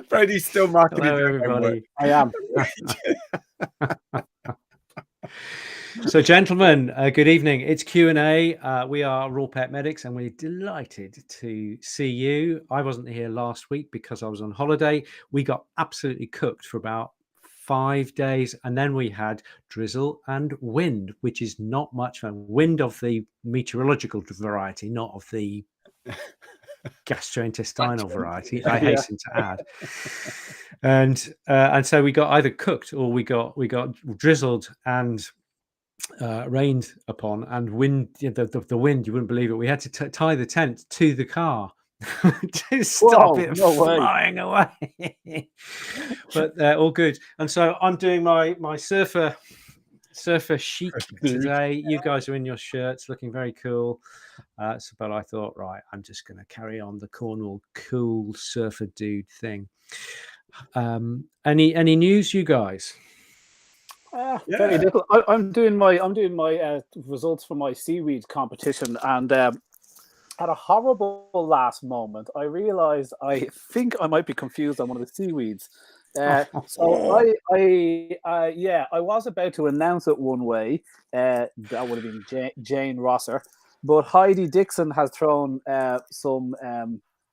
Brady's still marking Hello, his everybody. I am. So, gentlemen, good evening. It's Q&A. We are Raw Pet Medics, and we're delighted to see you. I wasn't here last week because I was on holiday. We got absolutely cooked for about 5 days, and then we had drizzle and wind, which is not much fun. Wind of the meteorological variety, not of the gastrointestinal variety, I hasten to add. And so we got either cooked or we got drizzled and rained upon, and wind. The wind, you wouldn't believe it. We had to tie the tent to the car to stop it flying away. But all good. And so I'm doing my surfer chic today. You guys are in your shirts, looking very cool. But I thought, right, I'm just going to carry on the Cornwall cool surfer dude thing. Any news, you guys? Very little. I'm doing my results for my seaweed competition, and at a horrible last moment, I realized I think I might be confused on one of the seaweeds. So I was about to announce it one way. That would have been Jane Rosser, but Heidi Dixon has thrown some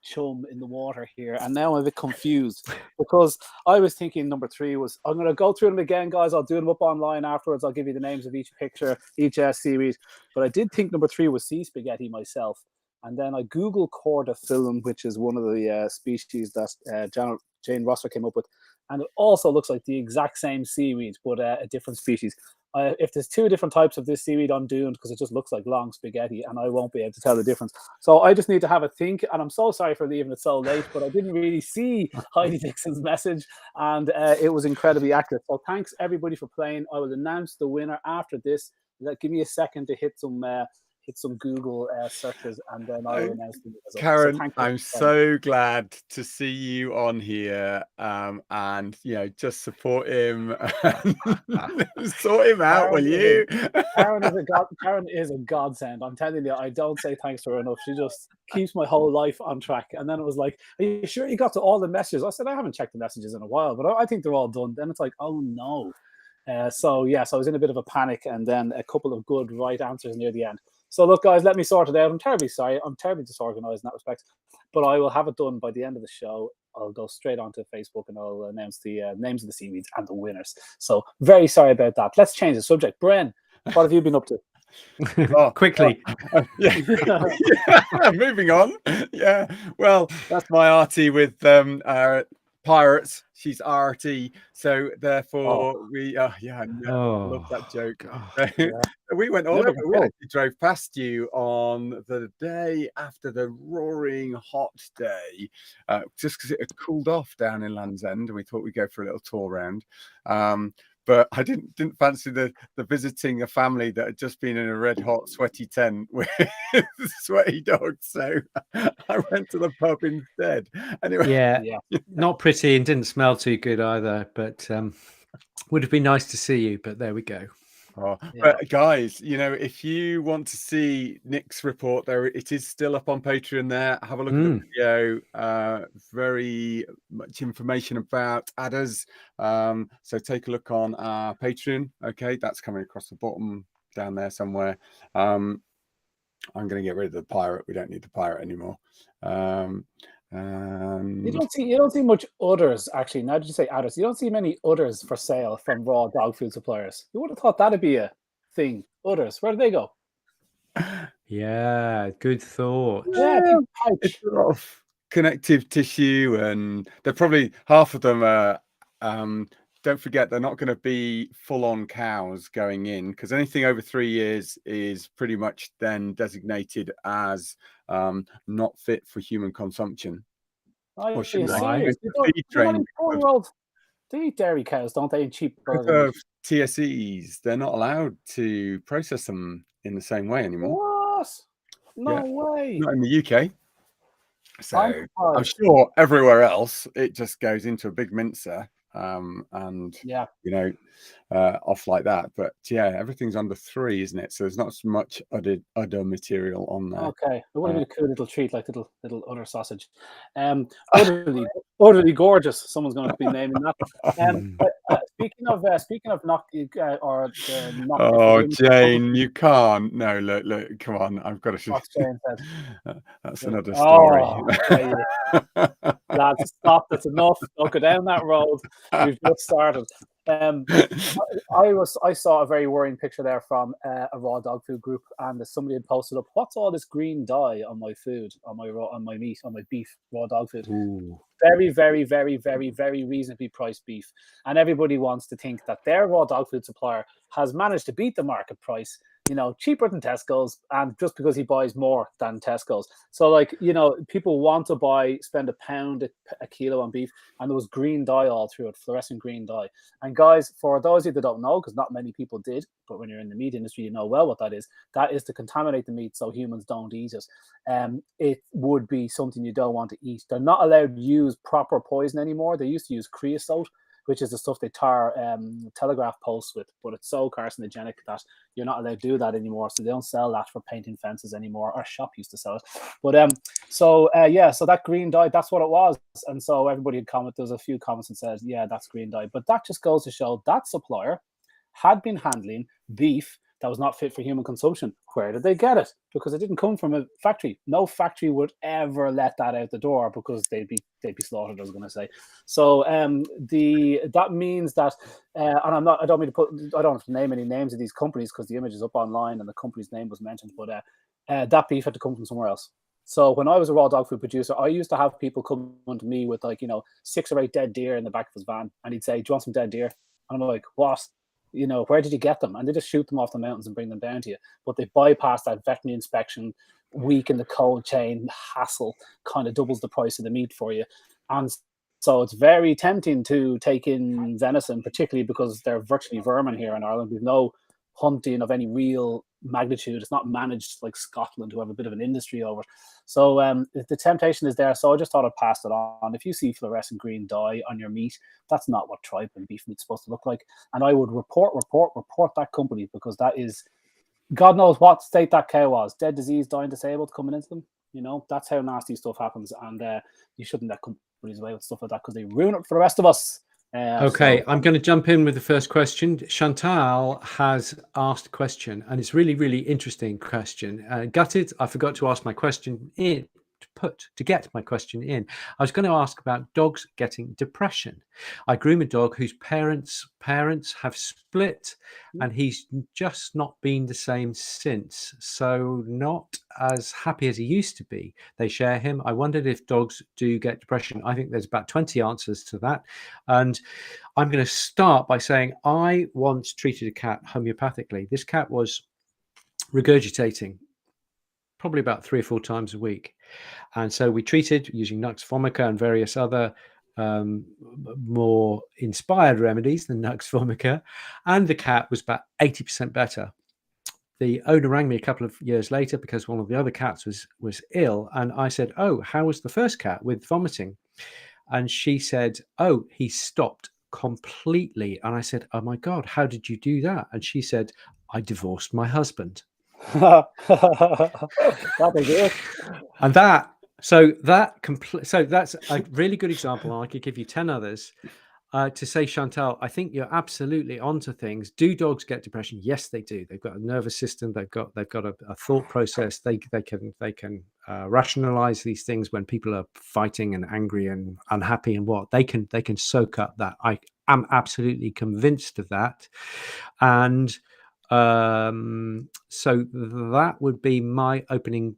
chum in the water here, and now I'm a bit confused because I was thinking number 3 was. I'm going to go through them again, guys. I'll do them up online afterwards. I'll give you the names of each picture, each seaweed. But I did think number 3 was sea spaghetti myself, and then I googled Cordaphyllum, which is one of the species that Jane Rosser came up with, and it also looks like the exact same seaweed, but a different species. If there's 2 different types of this seaweed, I'm doomed because it just looks like long spaghetti and I won't be able to tell the difference. So I just need to have a think, and I'm so sorry for leaving it so late, but I didn't really see Heidi Dixon's message, and it was incredibly accurate. So thanks everybody for playing. I will announce the winner after this. Give me a second to hit some Google searches, and then I will announce the result. Karen, So I'm so glad to see you on here, and just support him, sort him out, will you? Karen is a godsend. I'm telling you, I don't say thanks to her enough. She just keeps my whole life on track. And then it was like, "Are you sure you got to all the messages?" I said, "I haven't checked the messages in a while, but I think they're all done." Then it's like, "Oh no." So I was in a bit of a panic, and then a couple of good right answers near the end. So look, guys, let me sort it out. I'm terribly sorry. I'm terribly disorganized in that respect, but I will have it done by the end of the show. I'll go straight onto Facebook and I'll announce the names of the seaweeds and the winners. So very sorry about that. Let's change the subject. Bren, what have you been up to? Quickly. Moving on. Yeah. Well, that's my arty with pirates. She's arty, so therefore we I love that joke. We went all over. We actually drove past you on the day after the roaring hot day, just because it had cooled off down in Land's End, and we thought we'd go for a little tour around. But I didn't fancy the visiting a family that had just been in a red hot sweaty tent with sweaty dogs, so I went to the pub instead. Anyway, not pretty and didn't smell too good either, but would have been nice to see you. But there we go. But guys, if you want to see Nick's report, there it is still up on Patreon. There, have a look at the video. Very much information about adders. So take a look on our Patreon. Okay, that's coming across the bottom down there somewhere. I'm going to get rid of the pirate. We don't need the pirate anymore. You don't see much udders, actually. Now that you say adders, you don't see many udders for sale from raw dog food suppliers. You would have thought that'd be a thing. Udders, where do they go? Yeah, good thought. Yeah, it's a lot of connective tissue, and they're probably half of them are. Don't forget, they're not going to be full-on cows going in, because anything over 3 years is pretty much then designated as not fit for human consumption. Or should I? They eat dairy cows, don't they? Cheap because of TSEs, they're not allowed to process them in the same way anymore. What? No way. Not in the UK. So I'm sure everywhere else it just goes into a big mincer. And off like that. But yeah, everything's under 3, isn't it? So there's not so much udder material on there. Okay, it would have been a cool little treat, like little udder sausage. Utterly gorgeous. Someone's going to be naming that. Speaking of knock or knock. Oh, Jane, you can't. No, look, come on. I've got to. What's Jane said? That's another story. Lads, stop. That's enough. Don't go down that road. We've just started. I saw a very worrying picture there from a raw dog food group, and somebody had posted up, "What's all this green dye on my food, on my meat, on my beef, raw dog food?" Ooh. Very, very, very, very, very reasonably priced beef, and everybody wants to think that their raw dog food supplier has managed to beat the market price, cheaper than Tesco's, and just because he buys more than Tesco's. So, like, people want to spend £1 a kilo on beef, and there was green dye all through it, fluorescent green dye. And guys, for those of you that don't know, because not many people did, but when you're in the meat industry, you know well what that is. That is to contaminate the meat so humans don't eat it. It would be something you don't want to eat. They're not allowed to use proper poison anymore. They used to use creosote, which is the stuff they tar telegraph posts with, but it's so carcinogenic that you're not allowed to do that anymore. So they don't sell that for painting fences anymore. Our shop used to sell it. But so that green dye, that's what it was. And so everybody had commented, there was a few comments and said, yeah, that's green dye. But that just goes to show that supplier had been handling beef that was not fit for human consumption. Where did they get it? Because it didn't come from a factory. No factory would ever let that out the door because they'd be slaughtered, I was going to say. So that means that, and I don't have to name any names of these companies because the image is up online and the company's name was mentioned, but that beef had to come from somewhere else. So when I was a raw dog food producer, I used to have people come to me with 6 or 8 dead deer in the back of his van, and he'd say, "Do you want some dead deer?" And I'm like, "What? Where did you get them?" And they just shoot them off the mountains and bring them down to you. But they bypass that veterinary inspection, week in the cold chain hassle, kind of doubles the price of the meat for you. And so it's very tempting to take in venison, particularly because they're virtually vermin here in Ireland. We've no hunting of any real magnitude. It's not managed like Scotland, who have a bit of an industry over it. So the temptation is there. So I just thought I'd pass it on. If you see fluorescent green dye on your meat, that's not what tripe and beef meat's supposed to look like. And I would report that company, because that is, God knows what state that cow was. Dead, diseased, dying, disabled, coming into them. That's how nasty stuff happens. And you shouldn't let companies away with stuff like that, because they ruin it for the rest of us. Okay, I'm going to jump in with the first question. Chantal has asked a question, and it's really, really interesting question. Gutted, I forgot to ask my question in. To get my question in, I was going to ask about dogs getting depression. I groom a dog whose parents have split, and he's just not been the same since. So not as happy as he used to be. They share him. I wondered if dogs do get depression. I think there's about 20 answers to that. And I'm going to start by saying I once treated a cat homeopathically. This cat was regurgitating probably about 3 or 4 times a week. And so we treated using Nux vomica and various other more inspired remedies than Nux vomica. And the cat was about 80% better. The owner rang me a couple of years later because one of the other cats was ill. And I said, "Oh, how was the first cat with vomiting?" And she said, "Oh, he stopped completely." And I said, "Oh my God, how did you do that?" And she said, "I divorced my husband." And that's a really good example, and I could give you 10 others to say, Chantal, I think you're absolutely onto things. Do dogs get depression? Yes, they do. They've got a nervous system. They've got a thought process. They can rationalize these things when people are fighting and angry and unhappy, and what they can soak up that. I am absolutely convinced of that. And so that would be my opening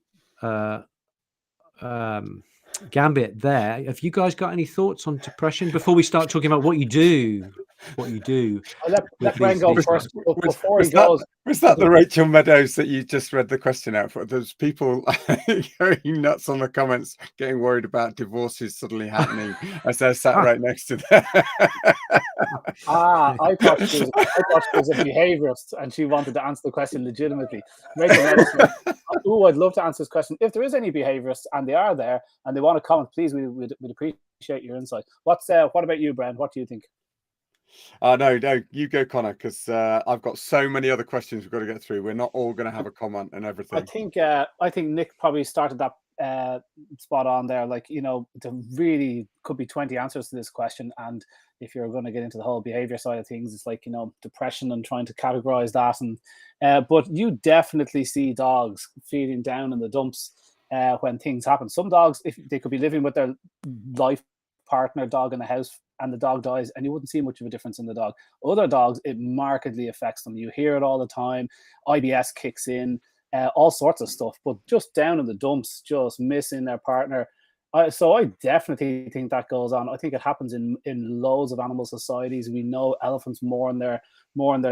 gambit there. Have you guys got any thoughts on depression before we start talking about what you do? I'll let Bren go first before he goes. Was that the Rachel Meadows that you just read the question out for? There's people going nuts on the comments, getting worried about divorces suddenly happening as they're sat right next to them. I thought she was a behaviourist and she wanted to answer the question legitimately. Rachel Meadows, I'd love to answer this question. If there is any behaviourists and they are there and they want to comment, please, we'd appreciate your insight. What about you, Bren? What do you think? No, you go, Connor, because I've got so many other questions we've got to get through. We're not all going to have a comment and everything. I think Nick probably started that spot on there. Like, there really could be 20 answers to this question, and if you're going to get into the whole behavior side of things, it's like, depression and trying to categorize that. And but you definitely see dogs feeling down in the dumps when things happen. Some dogs, if they could be living with their life partner dog in the house and the dog dies, and you wouldn't see much of a difference in the dog. Other dogs, it markedly affects them. You hear it all the time. IBS kicks in, all sorts of stuff, but just down in the dumps, just missing their partner. So I definitely think that goes on. I think it happens in loads of animal societies. We know elephants mourn their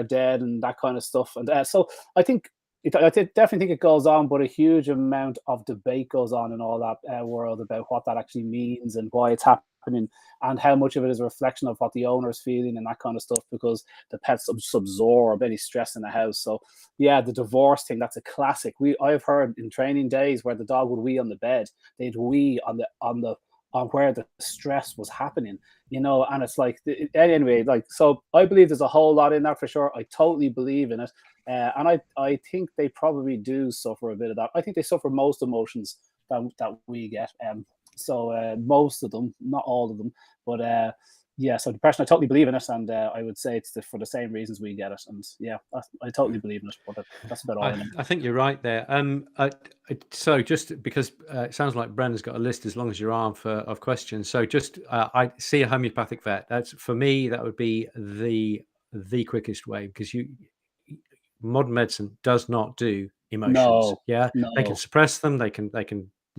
dead and that kind of stuff. And so I think I definitely think it goes on, but a huge amount of debate goes on in all that world about what that actually means and why it's happening, and how much of it is a reflection of what the owner is feeling and that kind of stuff, because the pets absorb any stress in the house. So yeah, the divorce thing, that's a classic. I've heard in training days where the dog would wee on the bed, they'd wee on where the stress was happening, and it's like, anyway, like, so I believe there's a whole lot in that for sure. I totally believe in it. And I think they probably do suffer a bit of that. I think they suffer most emotions that we get. So most of them, not all of them, but yeah. So depression, I totally believe in it, and I would say it's for the same reasons we get it. And yeah, I totally believe in it. But that's about all I know. I think you're right there. So just because it sounds like Brendan's got a list as long as your arm of questions. So just I see a homeopathic vet. That's, for me, that would be the quickest way, because modern medicine does not do emotions. No. They can suppress them. They can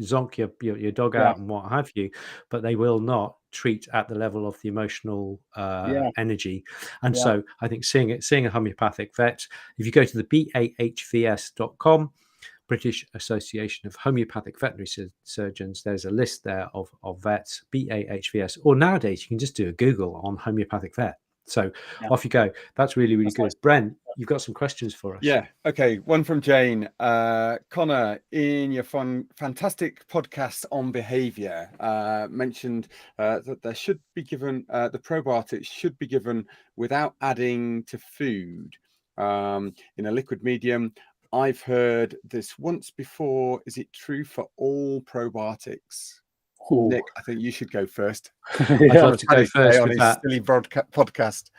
zonk your dog out and what have you, but they will not treat at the level of the emotional energy. And so I think seeing a homeopathic vet, if you go to the BAHVS.com, British Association of Homeopathic Veterinary Surgeons, there's a list there of vets, BAHVS, or nowadays you can just do a Google on homeopathic vet. So off you go. That's really, really good. Nice. Brent, you've got some questions for us. Yeah. Okay. One from Jane. Connor, in your fantastic podcast on behavior, mentioned that there should be given, the probiotics should be given without adding to food in a liquid medium. I've heard this once before. Is it true for all probiotics? Ooh. Nick, I think you should go first. I'd love to go first on with his that silly podcast.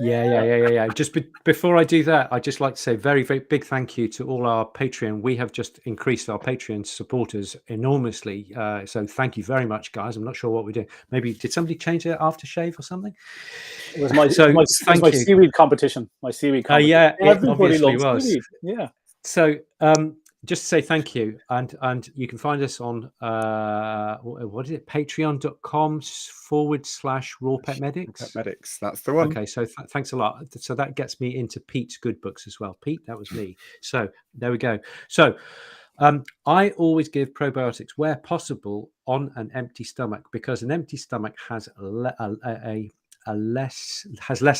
Yeah. Just before I do that, I'd just like to say very, very big thank you to all our Patreon. We have just increased our Patreon supporters enormously. So thank you very much, guys. I'm not sure what we're doing. Maybe did somebody change their aftershave or something? It was my seaweed competition. My seaweed competition. Yeah, everybody loves was. Seaweed. Yeah. So just to say thank you, and you can find us on what is it, patreon.com/Raw Pet Medics. Pet Medics, that's the one. Okay, so thanks a lot. So that gets me into Pete's good books as well. Pete, that was me. So there we go. So I always give probiotics where possible on an empty stomach, because an empty stomach has less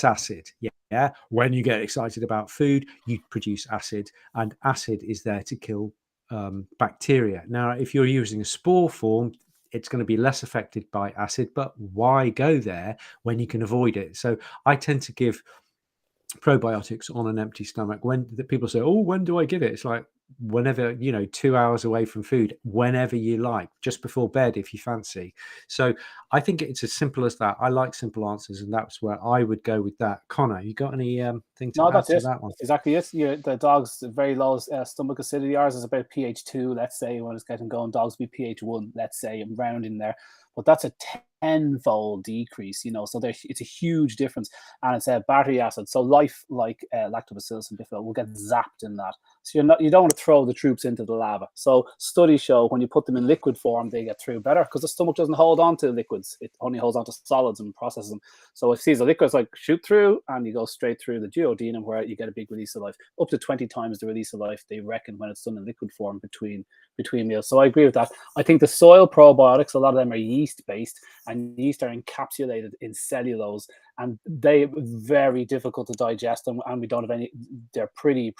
acid. Yeah. When you get excited about food, you produce acid, and acid is there to kill bacteria. Now, if you're using a spore form, it's going to be less affected by acid, but why go there when you can avoid it? So I tend to give probiotics on an empty stomach. When people say, "Oh, when do I give it?" It's like, whenever, 2 hours away from food, whenever you like, just before bed if you fancy. So I think it's as simple as that. I like simple answers, and that's where I would go with that. Connor, you got any thing to add to that one? Exactly it. The dog's very low stomach acidity. Ours is about pH 2, let's say, when it's getting going. Dogs be pH 1, let's say, and round in there. But that's a 10-fold decrease, so it's a huge difference, and it's a battery acid. So life, like lactobacillus and bifidobacillus, will get zapped in that. So you don't want to throw the troops into the lava. So studies show when you put them in liquid form, they get through better, because the stomach doesn't hold on to liquids; it only holds on to solids and processes them. So if it sees the liquids like shoot through, and you go straight through the duodenum, where you get a big release of life, up to 20 times the release of life, they reckon, when it's done in liquid form between meals. So I agree with that. I think the soil probiotics, a lot of them are yeast based, and yeast are encapsulated in cellulose, and they are very difficult to digest, and we don't have any. They're pretty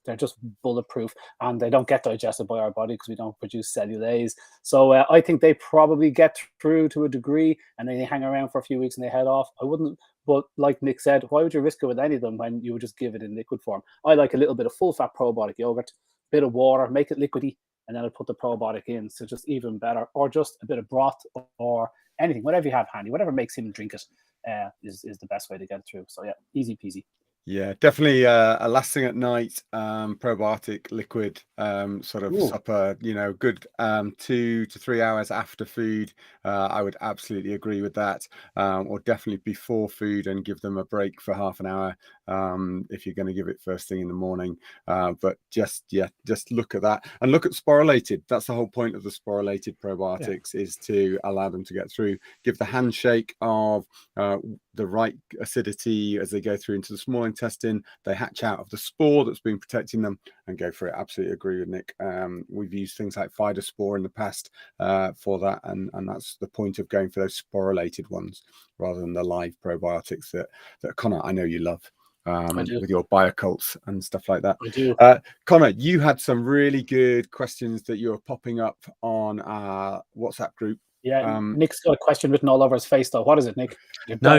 they're just bulletproof, and they don't get digested by our body because we don't produce cellulase. So I think they probably get through to a degree, and then they hang around for a few weeks and they head off. I wouldn't, but like Nick said, why would you risk it with any of them when you would just give it in liquid form? I like a little bit of full fat probiotic yogurt, bit of water, make it liquidy, and then I'd put the probiotic in, so just even better, or just a bit of broth or anything, whatever you have handy, whatever makes him drink it is the best way to get it through. So yeah, easy peasy. Yeah, definitely a last thing at night probiotic liquid sort of supper, good 2 to 3 hours after food. I would absolutely agree with that, or definitely before food, and give them a break for half an hour if you're going to give it first thing in the morning. But just look at that, and look at sporulated. That's the whole point of the sporulated probiotics, is to allow them to get through, give the handshake of the right acidity as they go through into the small intestine. They hatch out of the spore that's been protecting them and go for it. Absolutely agree with Nick. We've used things like Fidospore in the past for that, and that's the point of going for those sporulated ones rather than the live probiotics that Conor, I know you love. With your biocults and stuff like that. I do. Conor, you had some really good questions that you were popping up on our WhatsApp group. Yeah, Nick's got a question written all over his face, though. What is it, Nick? No.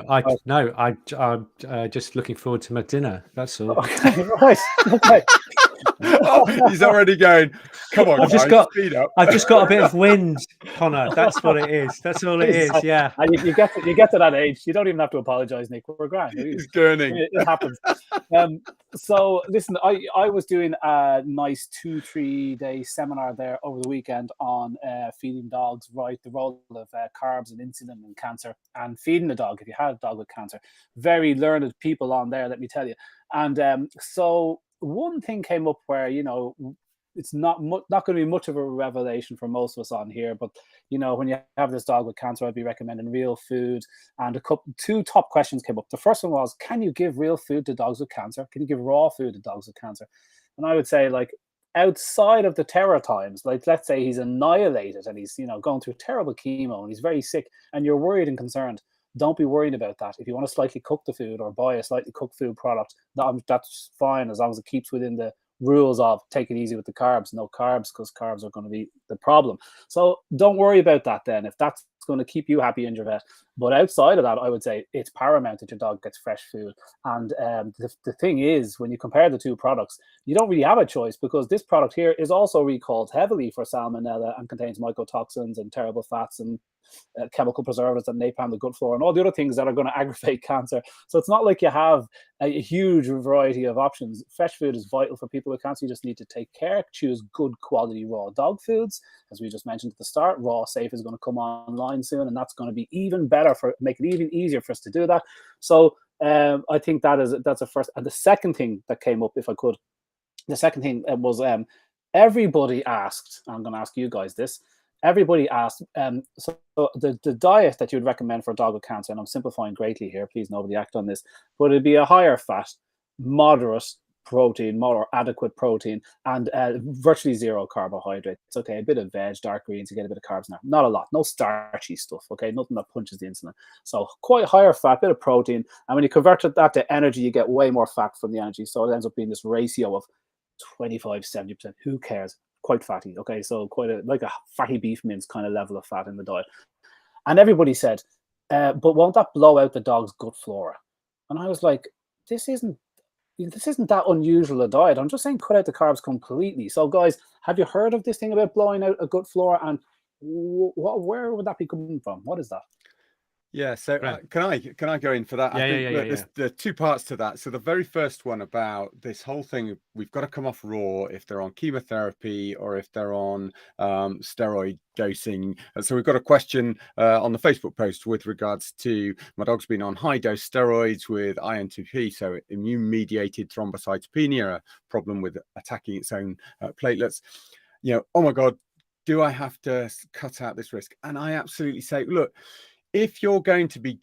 I'm just looking forward to my dinner. That's all. Okay, right. Okay. Oh, he's already going. Come on, speed up. I've just got a bit of wind, Conor. That's what it is. That's all it is. Yeah. And you get to that age, you don't even have to apologize, Nick. We're grand. He's gurning. It happens. So listen, I was doing a nice 2-3 day seminar there over the weekend on feeding dogs right, the role of carbs and insulin and cancer, and feeding a dog if you had a dog with cancer. Very learned people on there, let me tell you. And so one thing came up where, it's not going to be much of a revelation for most of us on here, but when you have this dog with cancer, I'd be recommending real food. And two top questions came up. The first one was, can you give real food to dogs with cancer? Can you give raw food to dogs with cancer? And I would say, like, outside of the terror times, like let's say he's annihilated and he's going through terrible chemo and he's very sick and you're worried and concerned, don't be worried about that. If you want to slightly cook the food or buy a slightly cooked food product, that's fine, as long as it keeps within the rules of take it easy with the carbs, no carbs, because carbs are going to be the problem. So don't worry about that then, if that's going to keep you happy in your vet. But outside of that, I would say it's paramount that your dog gets fresh food. And the thing is, when you compare the two products, you don't really have a choice, because this product here is also recalled heavily for salmonella and contains mycotoxins and terrible fats and chemical preservatives and napalm the gut flora and all the other things that are going to aggravate cancer. So it's not like you have a huge variety of options. Fresh food is vital for people with cancer. You just need to take care, choose good quality raw dog foods. As we just mentioned at the start, RawSafe is going to come online soon, and that's going to be even better, make it even easier for us to do that. So I think that's a first. And the second thing that came up, if I could, the second thing was everybody asked, I'm going to ask you guys this, everybody asked, so the diet that you would recommend for a dog with cancer, and I'm simplifying greatly here, please nobody act on this, but it'd be a higher fat, moderate protein, more adequate protein, and virtually zero carbohydrates. Okay, a bit of veg, dark greens, you get a bit of carbs now. Not a lot, no starchy stuff, okay, nothing that punches the insulin. So quite higher fat, bit of protein, and when you convert that to energy, you get way more fat from the energy, so it ends up being this ratio of 25-70%. Who cares? Quite fatty, okay, so quite like a fatty beef mince kind of level of fat in the diet. And everybody said, but won't that blow out the dog's gut flora? And I was like, this isn't that unusual a diet. I'm just saying cut out the carbs completely. So guys, have you heard of this thing about blowing out a gut flora, and where would that be coming from? What is that? Yeah, so can I go in for that? Yeah. There are two parts to that. So the very first one about this whole thing, we've got to come off raw if they're on chemotherapy or if they're on steroid dosing. So we've got a question on the Facebook post with regards to my dog's been on high dose steroids with INTP, so immune mediated thrombocytopenia, a problem with attacking its own platelets. Oh my God, do I have to cut out this risk? And I absolutely say, look, if they're going to be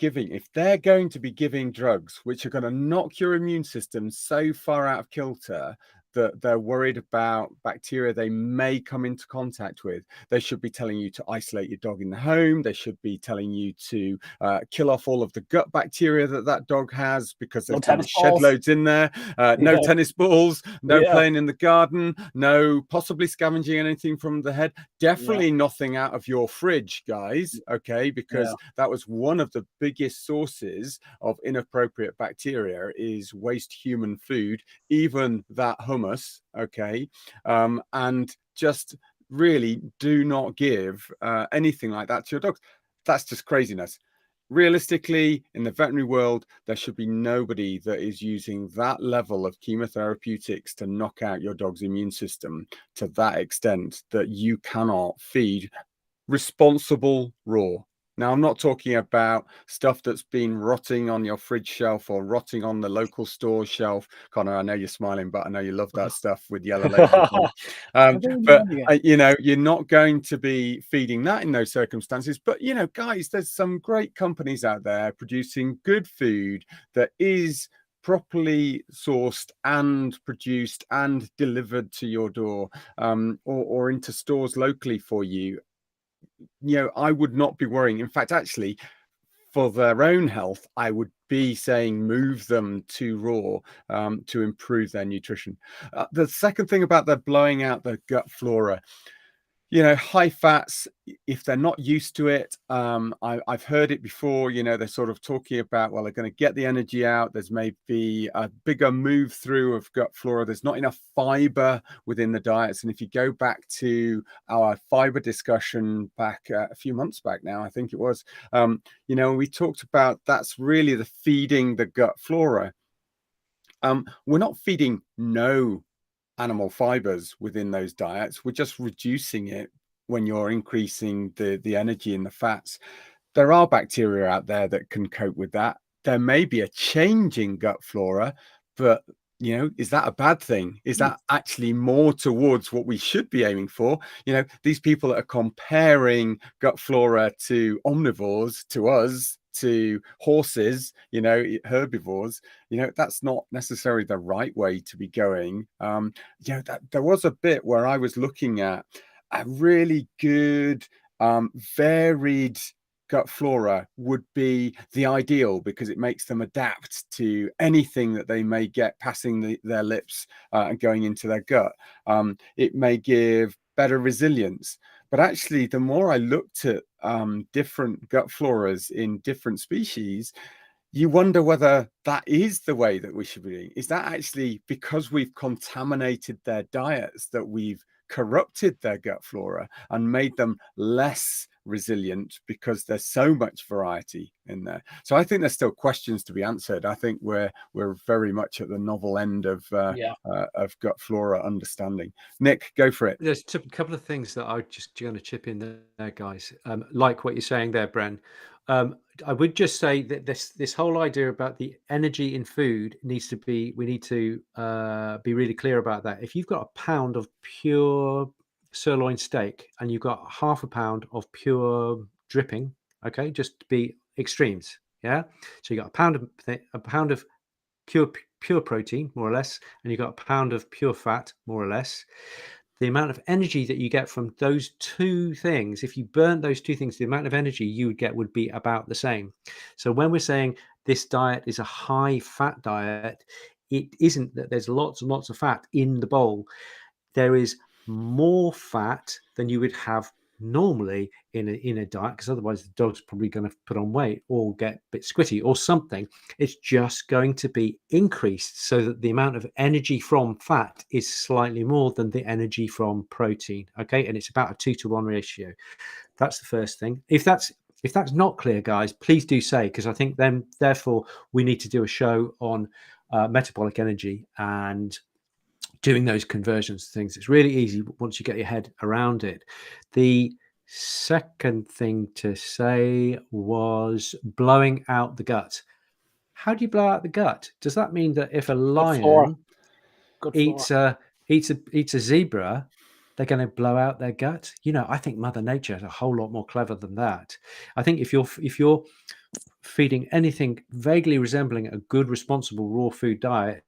giving drugs which are going to knock your immune system so far out of kilter that they're worried about bacteria they may come into contact with, they should be telling you to isolate your dog in the home. They should be telling you to kill off all of the gut bacteria that dog has, because there's going to be shed loads in there. No tennis balls, no playing in the garden, no possibly scavenging anything from the head. Definitely nothing out of your fridge, guys, okay? Because that was one of the biggest sources of inappropriate bacteria, is waste human food, even that hummus, okay? And just really do not give anything like that to your dogs. That's just craziness. Realistically, in the veterinary world, there should be nobody that is using that level of chemotherapeutics to knock out your dog's immune system to that extent that you cannot feed responsible raw. Now, I'm not talking about stuff that's been rotting on your fridge shelf or rotting on the local store shelf. Conor, I know you're smiling, but I know you love that stuff with yellow labels on. But, you know, you're not going to be feeding that in those circumstances. But, you know, guys, there's some great companies out there producing good food that is properly sourced and produced and delivered to your door, or into stores locally for you. You know, I would not be worrying. In fact, actually, for their own health, I would be saying move them to raw to improve their nutrition. The second thing about the blowing out the gut flora, you know, high fats, if they're not used to it, I've heard it before, you know, they're sort of talking about, well, they're going to get the energy out. There's maybe a bigger move through of gut flora. There's not enough fiber within the diets. And if you go back to our fiber discussion back a few months back now, I think it was, you know, we talked about that's really the feeding the gut flora. We're not feeding no animal fibers within those diets. We're just reducing it when you're increasing the energy in the fats. There are bacteria out there that can cope with that. There may be a change in gut flora, but you know, is that a bad thing? Is that actually more towards what we should be aiming for? You know, these people that are comparing gut flora to omnivores, to us, to horses, you know, herbivores, you know, that's not necessarily the right way to be going. You know, that there was a bit where I was looking at a really good, varied gut flora would be the ideal, because it makes them adapt to anything that they may get passing their lips and going into their gut. It may give better resilience. But actually, the more I looked at different gut floras in different species, you wonder whether that is the way that we should be doing. Is that actually because we've contaminated their diets, that we've corrupted their gut flora and made them less resilient because there's so much variety in there? So I think there's still questions to be answered. I think we're very much at the novel end of gut flora understanding. Nick, go for it. There's a couple of things that I'm just going to chip in there, guys. Like what you're saying there, Bren. I would just say that this whole idea about the energy in food needs to be, we need to be really clear about that. If you've got a pound of pure sirloin steak and you've got half a pound of pure dripping, okay, just to be extremes, yeah. So you got a pound of pure protein, more or less, and you've got a pound of pure fat, more or less. The amount of energy that you get from those two things, if you burnt those two things, the amount of energy you would get would be about the same. So when we're saying this diet is a high fat diet, it isn't that there's lots and lots of fat in the bowl. There is more fat than you would have normally in a diet, because otherwise the dog's probably going to put on weight or get a bit squitty or something. It's just going to be increased so that the amount of energy from fat is slightly more than the energy from protein. Okay, and it's about a 2-to-1 ratio. That's the first thing. If that's not clear, guys, please do say, because I think then therefore we need to do a show on metabolic energy and doing those conversions things. It's really easy once you get your head around it. The second thing to say was blowing out the gut. How do you blow out the gut? Does that mean that if a lion eats a zebra, they're going to blow out their gut? You know, I think Mother Nature is a whole lot more clever than that. I think if you're feeding anything vaguely resembling a good, responsible raw food diet,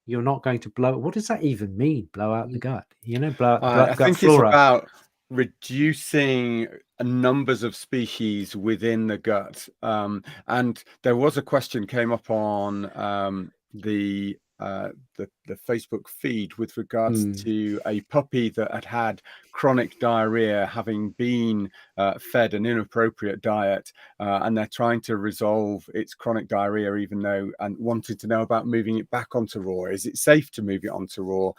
you're not going to blow. What does that even mean? Blow out the gut? Blow I gut think flora. it's about reducing numbers of species within the gut. And there was a question came up on the Facebook feed with regards to a puppy that had chronic diarrhea, having been fed an inappropriate diet, and they're trying to resolve its chronic diarrhea, and wanted to know about moving it back onto raw. Is it safe to move it onto raw?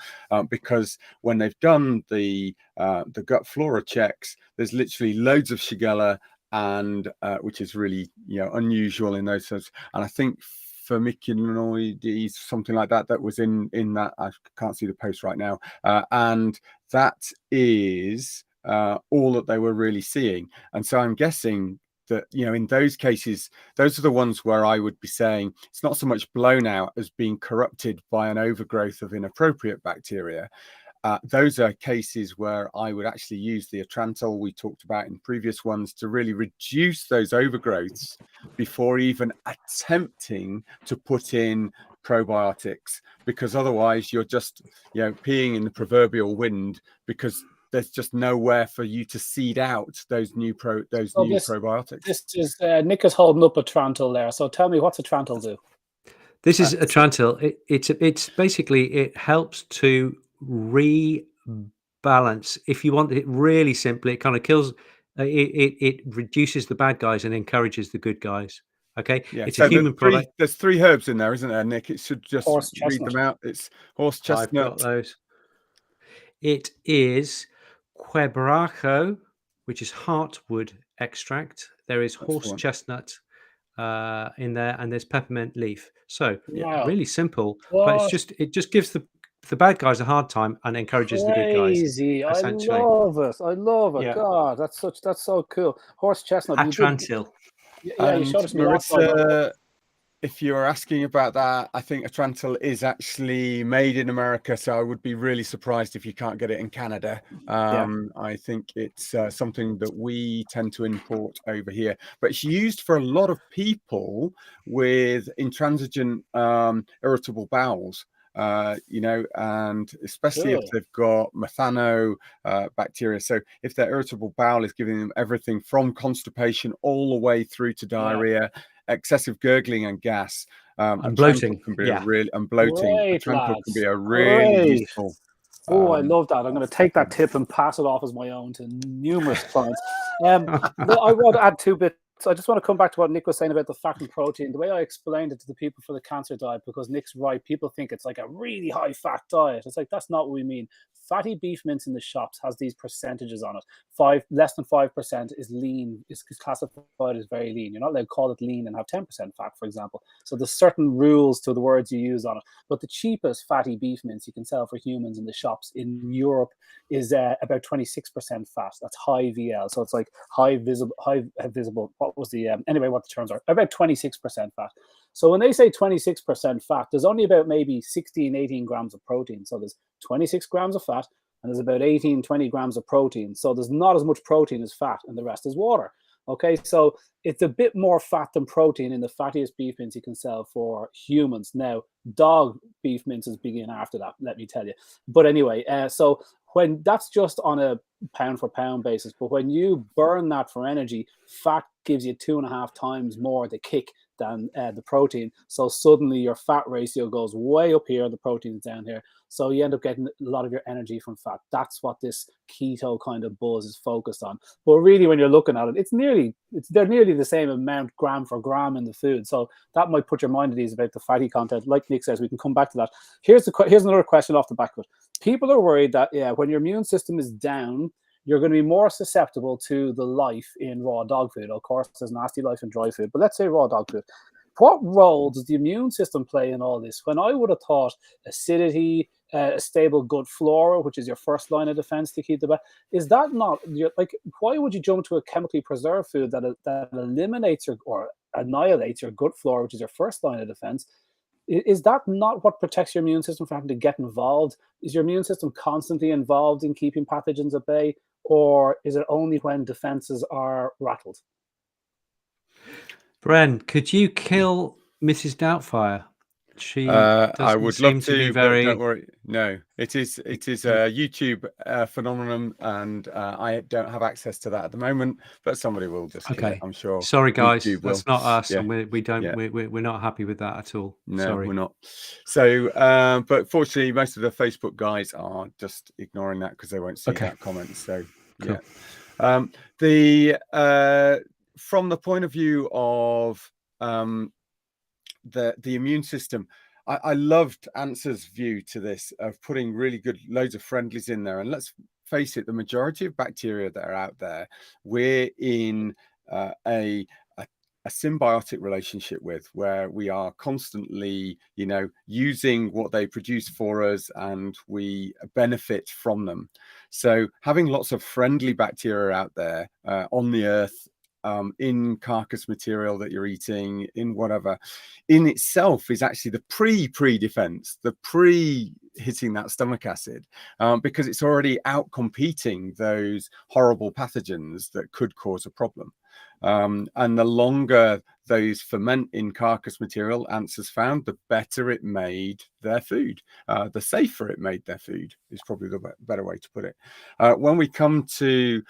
Because when they've done the gut flora checks, there's literally loads of Shigella, and which is really unusual in those sorts. And I think Firmicinoides, something like that was in that. I can't see the post right now, and that is all that they were really seeing. And so I'm guessing that in those cases, those are the ones where I would be saying it's not so much blown out as being corrupted by an overgrowth of inappropriate bacteria. Those are cases where I would actually use the Atrantil we talked about in previous ones to really reduce those overgrowths before even attempting to put in probiotics, because otherwise you're just peeing in the proverbial wind, because there's just nowhere for you to seed out those new probiotics. This is Nick is holding up a Atrantil there. So tell me, what's a Atrantil do? This is a Atrantil. It's basically, it helps to rebalance. If you want it really simply, it kind of kills. It reduces the bad guys and encourages the good guys. Okay, it's a human product. There's 3 herbs in there, isn't there, Nick? It should just read them out. It's horse chestnut. I've got those. It is quebracho, which is heartwood extract. There is horse chestnut in there, and there's peppermint leaf. So really simple, but it just gives the bad guys a hard time and encourages the good guys. Crazy! I love it. I love it. Yeah. God, that's so cool. Horse chestnut. Atrantil. Yeah, you showed us me last time. If you're asking about that, I think Atrantil is actually made in America, so I would be really surprised if you can't get it in Canada. I think it's something that we tend to import over here, but it's used for a lot of people with intransigent irritable bowels. And especially if they've got methano bacteria. So if their irritable bowel is giving them everything from constipation all the way through to diarrhea, excessive gurgling and gas, and bloating can be bloating can be a really useful. I love that. I'm going to take that tip and pass it off as my own to numerous clients. I want to add 2 bits. So I just want to come back to what Nick was saying about the fat and protein. The way I explained it to the people for the cancer diet, because Nick's right, people think it's like a really high fat diet. It's like, that's not what we mean. Fatty beef mince in the shops has these percentages on it. Less than 5% is lean, is classified as very lean. You're not allowed to call it lean and have 10% fat, for example. So there's certain rules to the words you use on it. But the cheapest fatty beef mince you can sell for humans in the shops in Europe is about 26% fat. That's high VL. So it's like high visible. What was the anyway? What the terms are? About 26% fat. So when they say 26% fat, there's only about maybe 18 grams of protein. So there's 26 grams of fat, and there's about 20 grams of protein. So there's not as much protein as fat, and the rest is water. Okay, so it's a bit more fat than protein in the fattiest beef mince you can sell for humans. Now, dog beef minces begin after that, let me tell you. But anyway, so when that's just on a pound for pound basis, but when you burn that for energy, fat gives you 2.5 times more the kick than the protein. So suddenly your fat ratio goes way up here, the protein's down here. So you end up getting a lot of your energy from fat. That's what this keto kind of buzz is focused on. But really, when you're looking at it, they're nearly the same amount gram for gram in the food. So that might put your mind at ease about the fatty content. Like Nick says, we can come back to that. Here's another question off the back of it. People are worried that when your immune system is down, you're going to be more susceptible to the life in raw dog food. Of course, there's nasty life in dry food, but let's say raw dog food. What role does the immune system play in all this? When I would have thought acidity, a stable gut flora, which is your first line of defense to keep the back, is that not like, why would you jump to a chemically preserved food that eliminates or annihilates your gut flora, which is your first line of defense? Is that not what protects your immune system from having to get involved? Is your immune system constantly involved in keeping pathogens at bay, or is it only when defenses are rattled? Bren, could you kill Mrs. Doubtfire? She I doesn't would seem love to be to, but very. don't worry. No, it is a YouTube phenomenon, and I don't have access to that at the moment. But somebody will just kill it, Okay. I'm sure. Sorry, guys. YouTube will. That's not us, Yeah. and we don't. Yeah. We're not happy with that at all. No, Sorry. we're not. So, but fortunately, most of the Facebook guys are just ignoring that because they won't see that comment. So, Cool. yeah. From the point of view of the immune system, I loved Answer's view to this of putting really good loads of friendlies in there. And let's face it, the majority of bacteria that are out there, we're in a symbiotic relationship with, where we are constantly, using what they produce for us, and we benefit from them. So having lots of friendly bacteria out there on the earth, in carcass material that you're eating, in whatever, in itself is actually the pre-defense, the hitting that stomach acid, because it's already out competing those horrible pathogens that could cause a problem. And the longer those ferment in carcass material, Answers found, the better it made their food, the safer it made their food is probably the better way to put it. When we come to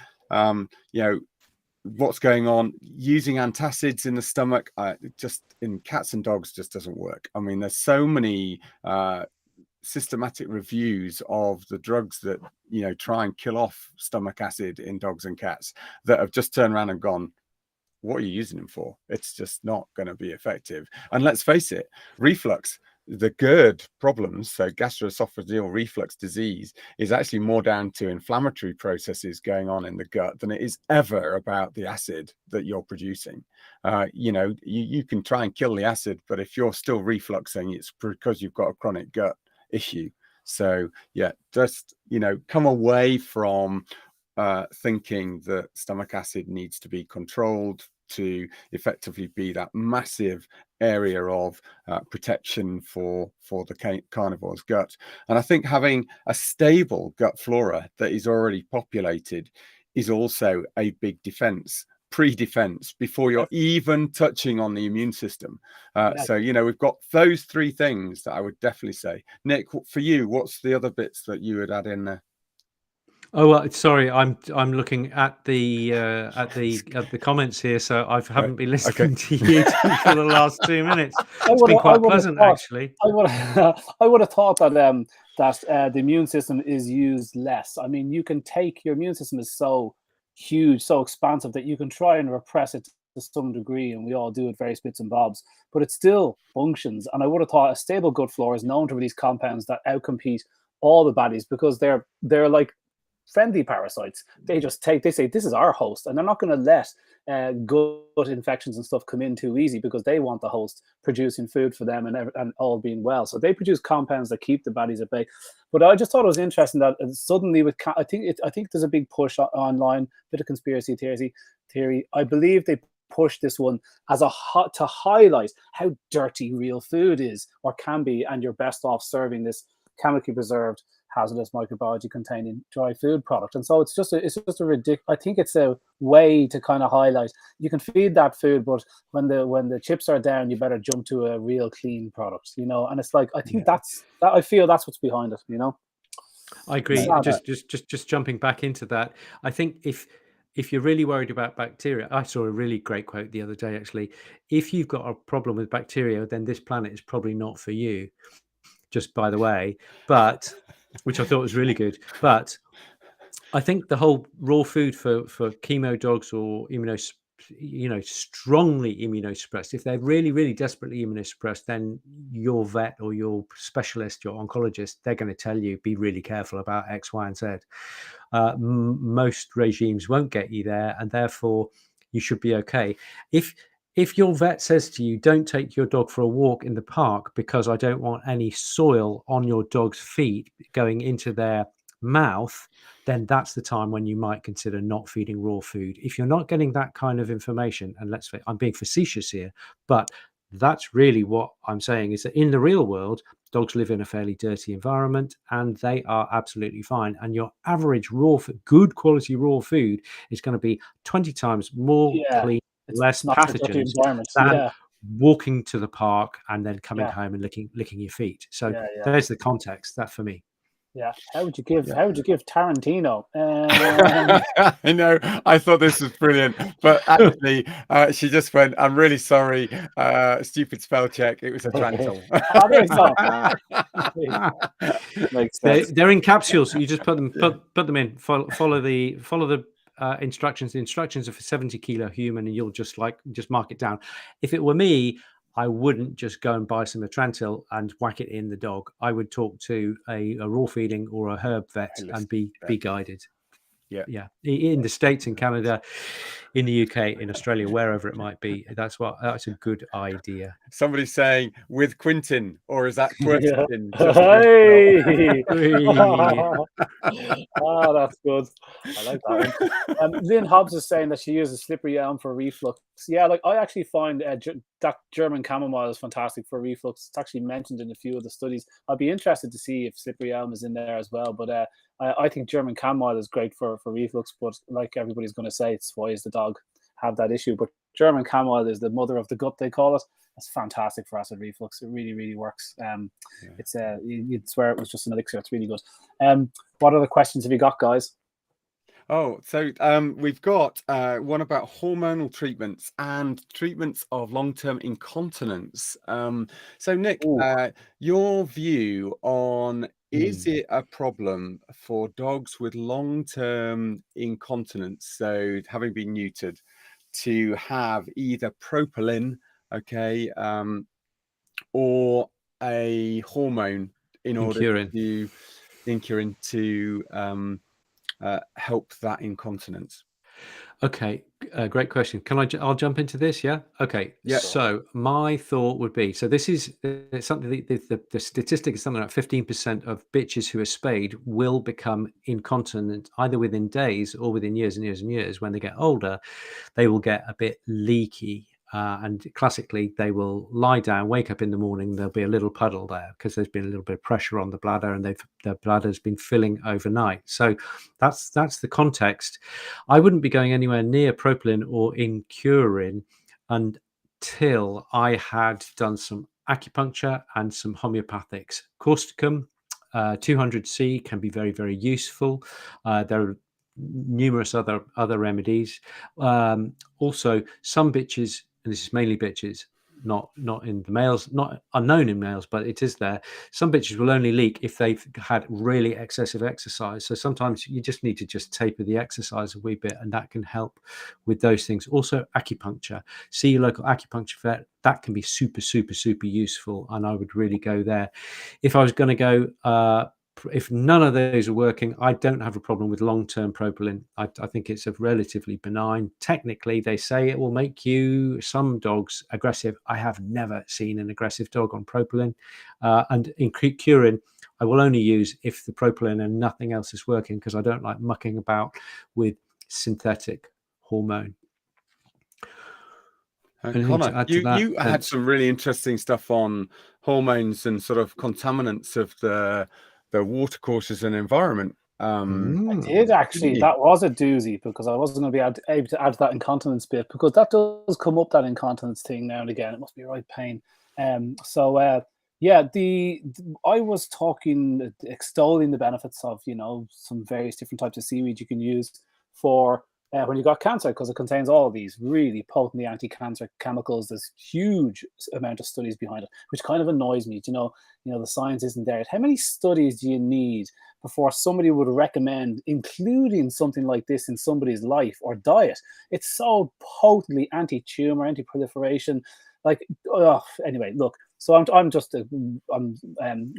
what's going on, using antacids in the stomach, just in cats and dogs, just doesn't work. I mean, there's so many systematic reviews of the drugs that try and kill off stomach acid in dogs and cats that have just turned around and gone, what are you using them for? It's just not going to be effective. And let's face it, reflux, the GERD problems, so gastroesophageal reflux disease, is actually more down to inflammatory processes going on in the gut than it is ever about the acid that you're producing. You can try and kill the acid, but if you're still refluxing, it's because you've got a chronic gut issue. So yeah, just come away from thinking that stomach acid needs to be controlled to effectively be that massive area of protection for the carnivore's gut. And I think having a stable gut flora that is already populated is also a big defense, pre-defense, before you're even touching on the immune system. So we've got those three things that I would definitely say. Nick, for you, what's the other bits that you would add in there? Oh, well, sorry, I'm looking at the comments here, so I haven't been listening to you for the last 2 minutes. It's been quite pleasant, actually. I would have thought that the immune system is used less. I mean, your immune system is so huge, so expansive, that you can try and repress it to some degree, and we all do it various bits and bobs, but it still functions. And I would have thought a stable gut flora is known to release compounds that outcompete all the baddies, because they're like friendly parasites. They say this is our host, and they're not going to let gut infections and stuff come in too easy, because they want the host producing food for them and all being well. So they produce compounds that keep the baddies at bay. But I just thought it was interesting that suddenly I think there's a big push online, bit of conspiracy theory. I believe they push this one as to highlight how dirty real food is, or can be, and you're best off serving this chemically preserved, hazardous microbiology containing dry food product. And so it's just a ridiculous. I think it's a way to kind of highlight, you can feed that food, but when the chips are down, you better jump to a real clean product, and it's like, I think I feel that's what's behind it. I agree. Just jumping back into that, I think if you're really worried about bacteria, I saw a really great quote the other day, actually. If you've got a problem with bacteria, then this planet is probably not for you, just by the way, but which I thought was really good. But I think the whole raw food for chemo dogs, or strongly immunosuppressed, if they're really, really desperately immunosuppressed, then your vet or your specialist, your oncologist, they're going to tell you, be really careful about X, Y, and Z. Most regimes won't get you there, and therefore you should be okay. If your vet says to you, don't take your dog for a walk in the park because I don't want any soil on your dog's feet going into their mouth, then that's the time when you might consider not feeding raw food. If you're not getting that kind of information, and let's say I'm being facetious here, but that's really what I'm saying, is that in the real world, dogs live in a fairly dirty environment and they are absolutely fine. And your average good quality raw food is going to be 20 times more clean, less pathogens walking to the park and then coming home and licking your feet. So there's the context. That for me. Yeah. How would you give Tarantino? I know. I thought this was brilliant, but actually, she just went, "I'm really sorry. Stupid spell check. It was a Trantil." Makes sense. They're in capsules. So you just put them in. Follow the instructions. The instructions are for 70 kilo human, and you'll just mark it down. If it were me, I wouldn't just go and buy some Atrantil and whack it in the dog. I would talk to a raw feeding or a herb vet and be guided. Yeah. In the States, in Canada, in the UK, in Australia, wherever it might be, that's a good idea. Somebody's saying with Quintin, or is that Quintin? Hey! Oh, that's good. I like that one. Lynn Hobbs is saying that she uses slippery elm for reflux. Yeah, like I actually find that German chamomile is fantastic for reflux. It's actually mentioned in a few of the studies. I'd be interested to see if slippery elm is in there as well. But I think German chamomile is great for reflux. But like everybody's going to say, it's why does the dog have that issue? But German chamomile is the mother of the gut, they call it. It's fantastic for acid reflux. It really, really works. It's you'd swear it was just an elixir. It's really good. What other questions have you got, guys? Oh, so we've got one about hormonal treatments and treatments of long-term incontinence. So Nick, your view on is it a problem for dogs with long-term incontinence, so having been neutered, to have either propylene, or a hormone in order to Incurine to help that incontinence? Okay, great question. I'll jump into this, yeah? Okay, so my thought would be, so this is something, the statistic is something like 15% of bitches who are spayed will become incontinent either within days or within years and years and years. When they get older, they will get a bit leaky. And classically, they will lie down, wake up in the morning, there'll be a little puddle there because there's been a little bit of pressure on the bladder and their bladder's been filling overnight. So that's the context. I wouldn't be going anywhere near propylene or Incurine until I had done some acupuncture and some homeopathics. Causticum 200C can be very, very useful. There are numerous other remedies. Also, some bitches, and this is mainly bitches, not in the males, not unknown in males, but it is there. Some bitches will only leak if they've had really excessive exercise. So sometimes you just need to just taper the exercise a wee bit, and that can help with those things. Also, acupuncture. See your local acupuncture vet. That can be super, super, super useful, and I would really go there. If I was going to go, if none of those are working, I don't have a problem with long-term propylene. I think it's a relatively benign. Technically, they say it will make some dogs aggressive. I have never seen an aggressive dog on propylene. And in Incurine, I will only use if the propylene and nothing else is working, because I don't like mucking about with synthetic hormone. Conor, you had some really interesting stuff on hormones and sort of contaminants of the watercourses and environment. I did actually. That was a doozy, because I wasn't going to be able to add that incontinence bit, because that does come up, that incontinence thing, now and again. It must be a right pain. I was extolling the benefits of some various different types of seaweed you can use for when you got cancer, because it contains all of these really potently anti-cancer chemicals. There's huge amount of studies behind it, which kind of annoys me. The science isn't there. How many studies do you need before somebody would recommend including something like this in somebody's life or diet? It's so potently anti-tumor, anti-proliferation. Anyway, look. So I'm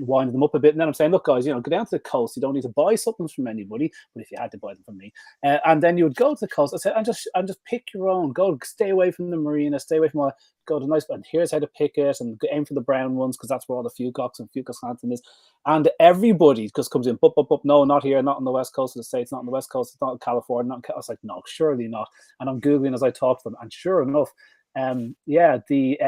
winding them up a bit, and then I'm saying, look, guys, go down to the coast. You don't need to buy supplements from anybody, but if you had to buy them from me, and then you would go to the coast, I said, and just pick your own. Stay away from the marina, stay away from go to nice. And here's how to pick it, and aim for the brown ones, because that's where all the fucox and fucosanthin is. And everybody just comes in, no, not here, not on the west coast of the States, not on the west coast, it's not in California. I was like, no, surely not. And I'm googling as I talk to them, and sure enough. The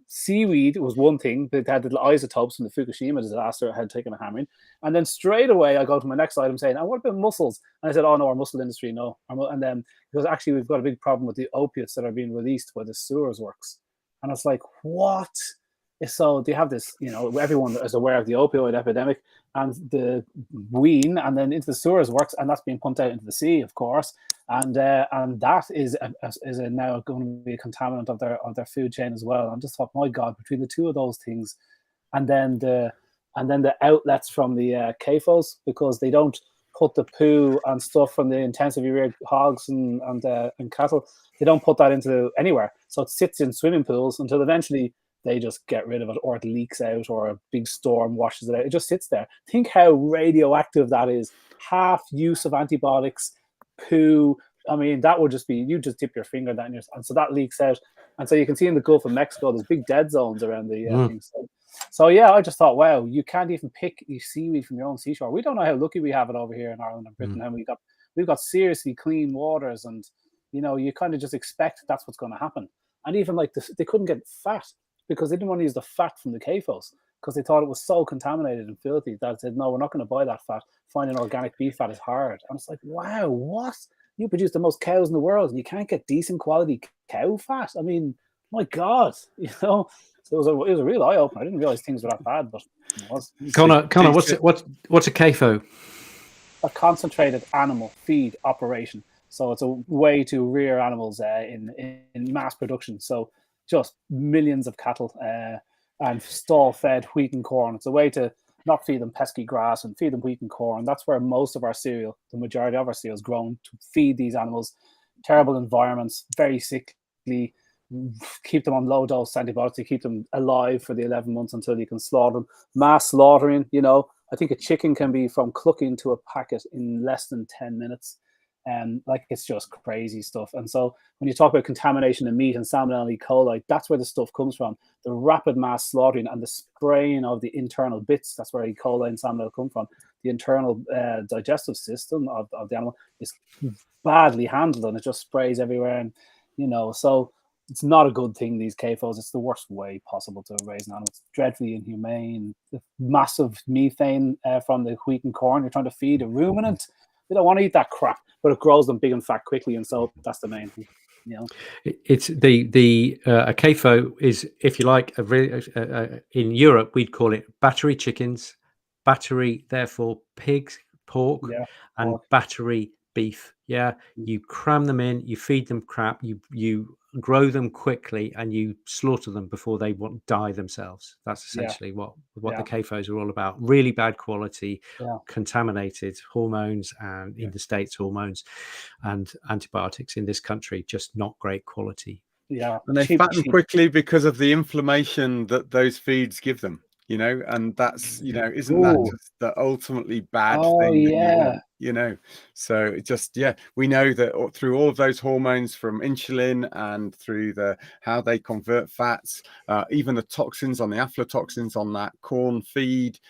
seaweed was one thing. They had the isotopes from the Fukushima disaster. I had taken a hammering, and then straight away I go to my next item saying, "And what about mussels?" And I said, "Oh no, our mussel industry, no." And then because actually we've got a big problem with the opiates that are being released by the sewers works, And it's like, what? So they have this, everyone is aware of the opioid epidemic and the wean and then into the sewers works, and that's being pumped out into the sea, of course. And that is now going to be a contaminant of their food chain as well. I just thought, my God, between the two of those things, and then the outlets from the CAFOs, because they don't put the poo and stuff from the intensively reared hogs and cattle, they don't put that into anywhere. So it sits in swimming pools until eventually they just get rid of it, or it leaks out, or a big storm washes it out. It just sits there. Think how radioactive that is. Half use of antibiotics, poo. I mean, that would just be, you just dip your finger down and so that leaks out. And so you can see in the Gulf of Mexico, there's big dead zones around the things. So yeah, I just thought, wow, you can't even pick your seaweed from your own seashore. We don't know how lucky we have it over here in Ireland and Britain. And we've got seriously clean waters, and you kind of just expect that's what's going to happen. And even like this, they couldn't get fat because they didn't want to use the fat from the CAFOs because they thought it was so contaminated and filthy that said, no, we're not going to buy that fat. Finding organic beef fat is hard. And it's like, wow, what? You produce the most cows in the world and you can't get decent quality cow fat. I mean, my God, So it was a real eye opener. I didn't realize things were that bad, but it was. Conor, what's a CAFO? A concentrated animal feed operation. So it's a way to rear animals in mass production. So just millions of cattle and stall-fed wheat and corn. It's a way to not feed them pesky grass and feed them wheat and corn. That's where most of our cereal, the majority of our cereal, is grown, to feed these animals. Terrible environments, very sickly. Keep them on low-dose antibiotics to keep them alive for the 11 months until you can slaughter them. Mass slaughtering, I think a chicken can be from clucking to a packet in less than 10 minutes. It's just crazy stuff. And so when you talk about contamination of meat and Salmonella E. coli, that's where the stuff comes from. The rapid mass slaughtering and the spraying of the internal bits, that's where E. coli and Salmonella come from. The internal digestive system of the animal is badly handled and it just sprays everywhere. And, so it's not a good thing, these CAFOs. It's the worst way possible to raise an animal. It's dreadfully inhumane. The massive methane from the wheat and corn, you're trying to feed a ruminant. They don't want to eat that crap, but it grows them big and fat quickly, and so that's the main thing. It's a CAFO is, if you like, in Europe we'd call it battery chickens, battery therefore pigs, pork, and battery beef. Yeah, you cram them in, you feed them crap, you grow them quickly, and you slaughter them before they die themselves. That's essentially what the CAFOs are all about. Really bad quality, contaminated hormones, and in the States hormones and antibiotics. In this country, just not great quality. Yeah, and they fatten quickly because of the inflammation that those feeds give them. And that's isn't that just the ultimately bad thing? So it just we know that through all of those hormones, from insulin and through how they convert fats, even the toxins on the aflatoxins on that corn feed,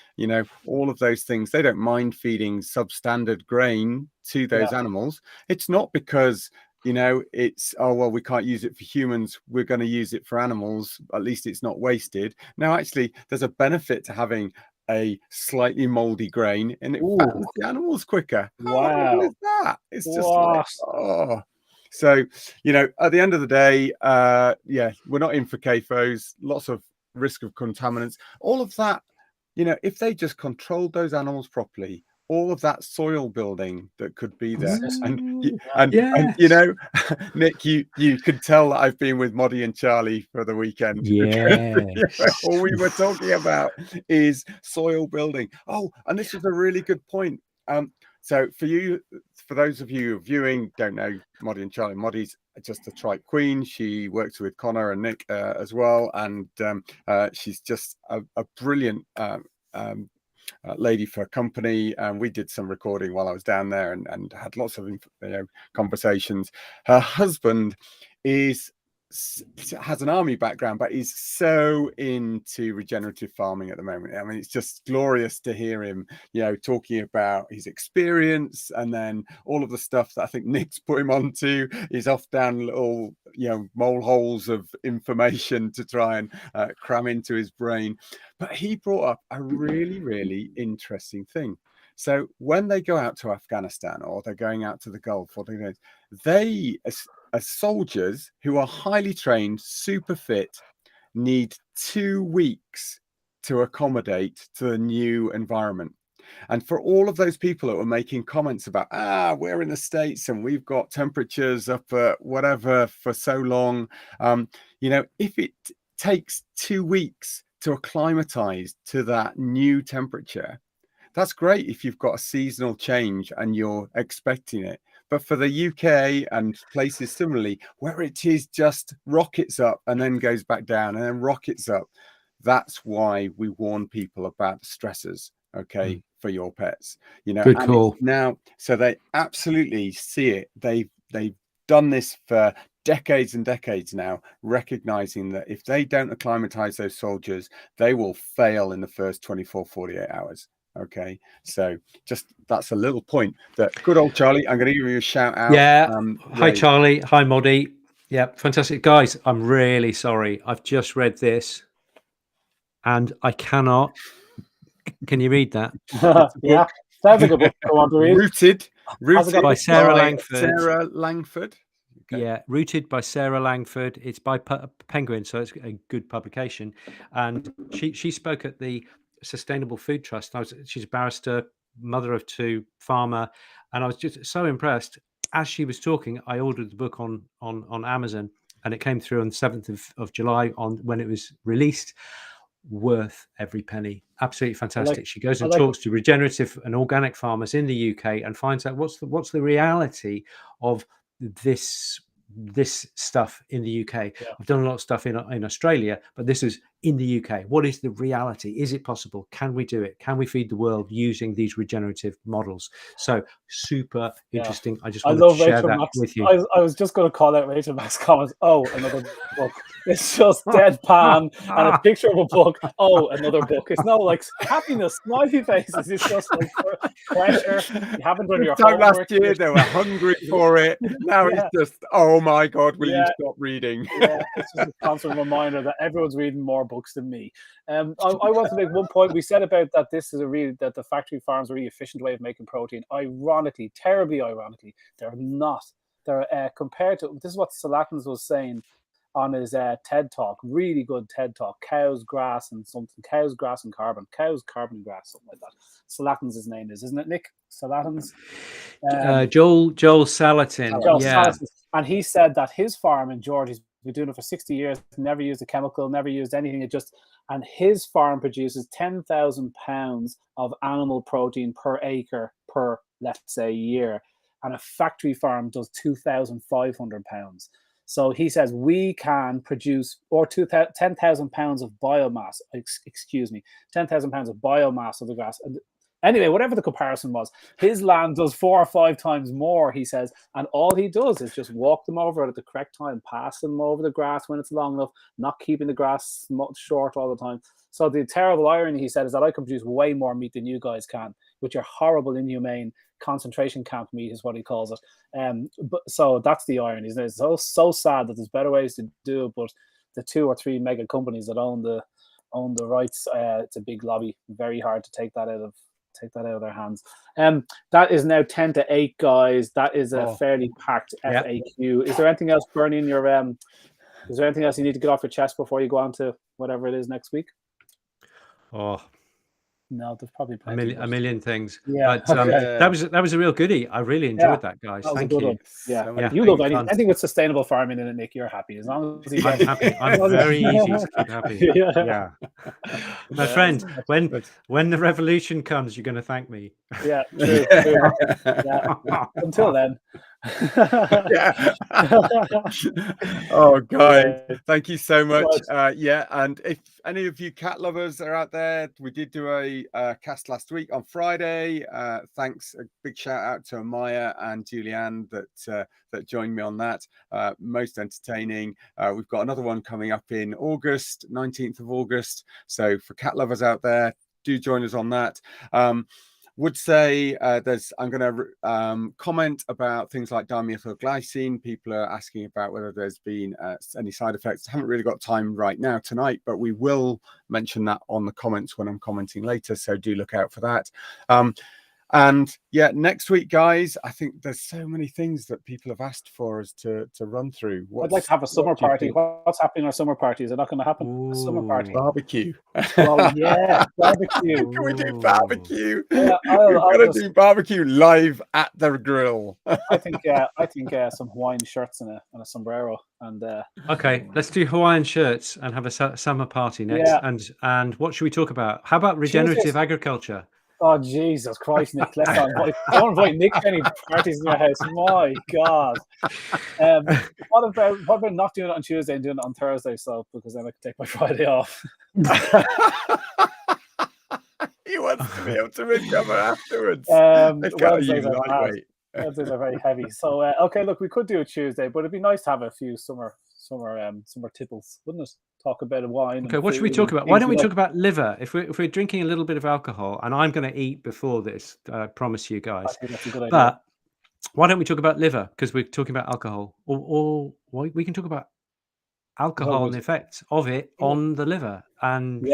all of those things, they don't mind feeding substandard grain to those animals. It's not because it's, oh, well, we can't use it for humans, we're going to use it for animals, at least it's not wasted. No, actually, there's a benefit to having a slightly moldy grain, and it fattens the animals quicker. How cool is that? It's just like, oh. So, at the end of the day, we're not in for CAFOs, lots of risk of contaminants, all of that. If they just controlled those animals properly, all of that soil building that could be there, and Nick, you could tell that I've been with Moddy and Charlie for the weekend. All we were talking about is soil building. Oh, and this is a really good point. So for those of you viewing, don't know Moddy and Charlie, Moddy's just a trike queen. She works with Conor and Nick as well, and she's just a brilliant lady for a company, and we did some recording while I was down there and had lots of conversations. Her husband has an army background, but he's so into regenerative farming at the moment. I mean, it's just glorious to hear him, talking about his experience, and then all of the stuff that I think Nick's put him onto. He's off down little, mole holes of information to try and cram into his brain. But he brought up a really, really interesting thing. So when they go out to Afghanistan, or they're going out to the Gulf, or they as soldiers who are highly trained, super fit, need 2 weeks to accommodate to the new environment. And for all of those people that were making comments about, we're in the States and we've got temperatures up at whatever for so long, if it takes 2 weeks to acclimatize to that new temperature, that's great if you've got a seasonal change and you're expecting it. But for the UK and places similarly, where it is just rockets up and then goes back down and then rockets up, that's why we warn people about the stressors, okay, for your pets. Good call. Now, so they absolutely see it. They've done this for decades and decades now, recognizing that if they don't acclimatize those soldiers, they will fail in the first 24, 48 hours. Okay, so just that's a little point that good old Charlie, I'm going to give you a shout out. Yeah. Hi, Charlie. Hi, Moddy. Yeah, fantastic. Guys, I'm really sorry. I've just read this and I cannot. Can you read that? Yeah, sounds like a book. Go on to read. Rooted by Sarah Langford. Sarah Langford. Okay. Yeah, Rooted by Sarah Langford. It's by Penguin, so it's a good publication. And she spoke at the Sustainable Food Trust. She's a barrister, mother of 2, farmer, and I was just so impressed. As she was talking, I ordered the book on Amazon, and it came through on the 7th of July when it was released. Worth every penny. Absolutely fantastic. She goes and talks to regenerative and organic farmers in the UK and finds out what's the reality of this stuff in the UK. Yeah. I've done a lot of stuff in Australia, but this is in the UK. What is the reality? Is it possible? Can we do it? Can we feed the world using these regenerative models? So super interesting. I just wanted to share that with you. I was just going to call out Rachel Mack's comments. Oh, another book. It's just deadpan and a picture of a book. Oh, another book. It's no like happiness, smiley faces. It's just like pressure. You haven't done your homework. Last year they were hungry for it. Now it's just, oh my God, will you stop reading? Yeah, it's just a constant reminder that everyone's reading more books than me. I want to make one point. We said about that this is that the factory farms are a really efficient way of making protein. Ironically, terribly ironically, they're not. They're compared to, this is what Salatins was saying on his TED Talk, really good TED Talk, cows, grass, and something, cows, grass, and carbon, cows, carbon, and grass, something like that. Salatins his name is, isn't it, Nick? Salatins? Joel Salatin. Salatin. And he said that his farm in Georgia, he's been doing it for 60 years, never used a chemical, never used anything. And his farm produces 10,000 pounds of animal protein per acre per, let's say, year. And a factory farm does 2,500 pounds. So he says we can produce 10,000 pounds of biomass, 10,000 pounds of biomass of the grass. Anyway, whatever the comparison was, his land does 4 or 5 times more, he says, and all he does is just walk them over at the correct time, pass them over the grass when it's long enough, not keeping the grass short all the time. So the terrible irony, he said, is that I can produce way more meat than you guys can, with your horrible, inhumane concentration camp meat is what he calls it. But so that's the irony, isn't it? It's so sad that there's better ways to do it, but the 2 or 3 mega companies that own the rights, it's a big lobby. Very hard to take that out of their hands. That is now 10 to 8, guys. That is a fairly packed FAQ. Is there anything else burning your is there anything else you need to get off your chest before you go on to whatever it is next week? No, there's probably a million things. Yeah, but that was a real goodie. I really enjoyed that, guys. Thank you. One. Yeah, you love anything with sustainable farming in it, Nick. You're happy as long as I'm happy. I'm very easy to keep happy. Yeah. My friend, when the revolution comes, you're going to thank me. Yeah, true. Yeah. Until then. Oh, guys, thank you so much. And if any of you cat lovers are out there, we did do a cast last week on Friday. Thanks, a big shout out to Amaya and Julianne that joined me on that. Most entertaining. We've got another one coming up in August, 19th of August. So for cat lovers out there, do join us on that. Would say I'm going to comment about things like dimethylglycine. People are asking about whether there's been any side effects. I haven't really got time right now tonight, but we will mention that on the comments when I'm commenting later. So do look out for that. And yeah, next week, guys, I think there's so many things that people have asked for us to run through. I'd like to have a summer party. What's happening in our summer party? Is it not going to happen? Ooh. A summer party. Barbecue. Well, yeah, barbecue. Can we do barbecue? Yeah, We're going to do barbecue live at the grill. I think some Hawaiian shirts and a sombrero. And okay, let's do Hawaiian shirts and have a summer party next. Yeah. And what should we talk about? How about regenerative agriculture? Oh, Jesus Christ, Nick! Don't invite Nick to any parties in your house. My God. What about not doing it on Tuesday and doing it on Thursday? So because then I can take my Friday off. He wants to be able to recover afterwards. Wednesdays are very heavy. So okay, look, we could do a Tuesday, but it'd be nice to have a few summer tipples, wouldn't it? Talk about wine. Okay, what should we talk about? Why don't we talk about liver? If we're drinking a little bit of alcohol, and I'm going to eat before this, I promise you guys. I think that's a good idea. But why don't we talk about liver? Because we're talking about alcohol, or we can talk about alcohol and the effects of it on the liver and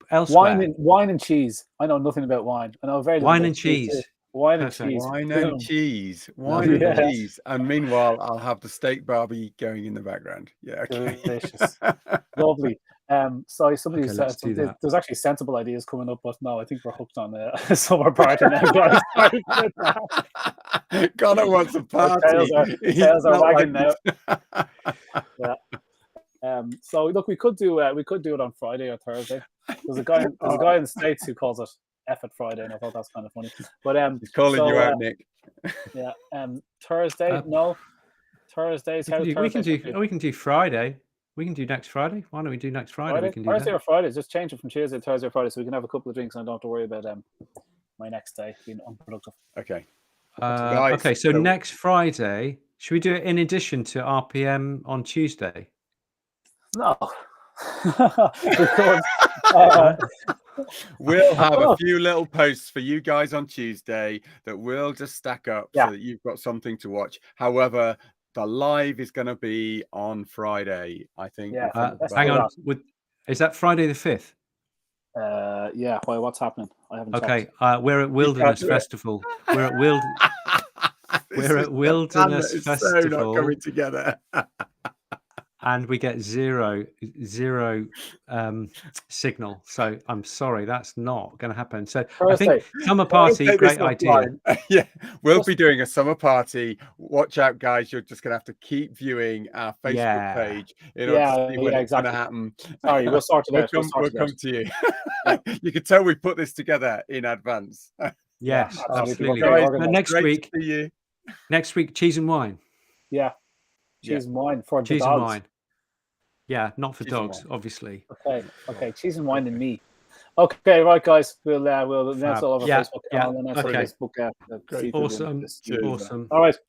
elsewhere. Wine and cheese. I know nothing about wine. I know very little wine about and cheese. Wine and cheese. Wine and cheese. Wine and cheese. And meanwhile, I'll have the steak barbie going in the background. Yeah. Okay. Delicious. Lovely. Sorry, somebody said there's actually sensible ideas coming up, but no, I think we're hooked on a summer party now, guys. Connor wants a party. Tails are wagging now. Yeah. So look, we could do it on Friday or Thursday. There's a guy in the States who calls it Effort Friday, and I thought that's kind of funny. But he's calling you out, Nick. Yeah. Thursday, no. Thursdays. We can do Friday. We can do next Friday. Why don't we do next Friday? We can do Thursday or Friday. Just change it from Tuesday to Thursday or Friday, so we can have a couple of drinks and I don't have to worry about my next day being unproductive. Okay. Okay. So next Friday, should we do it in addition to RPM on Tuesday? No. We'll have a few little posts for you guys on Tuesday that we'll just stack up so that you've got something to watch. However, the live is going to be on Friday, I think. Yeah. Hang on. Is that Friday the 5th? Yeah. Why? What's happening? I haven't. Okay. We're at Wilderness Festival. We're at Wilderness Festival. So not coming together. And we get zero signal. So I'm sorry, that's not going to happen. So Thursday. I think summer party, great idea. Yeah, we'll be doing a summer party. Watch out, guys. You're just going to have to keep viewing our Facebook page in order to see when it's going to happen. Sorry, we'll sort it out. We'll come to you. You can tell we put this together in advance. Yes, absolutely. Next week, cheese and wine. Yeah. Cheese and wine for the dogs. And wine. Yeah, not for dogs, obviously. Okay. Cheese and wine and me. Okay, right, guys. We'll announce all over Facebook and on Facebook. Awesome. All right.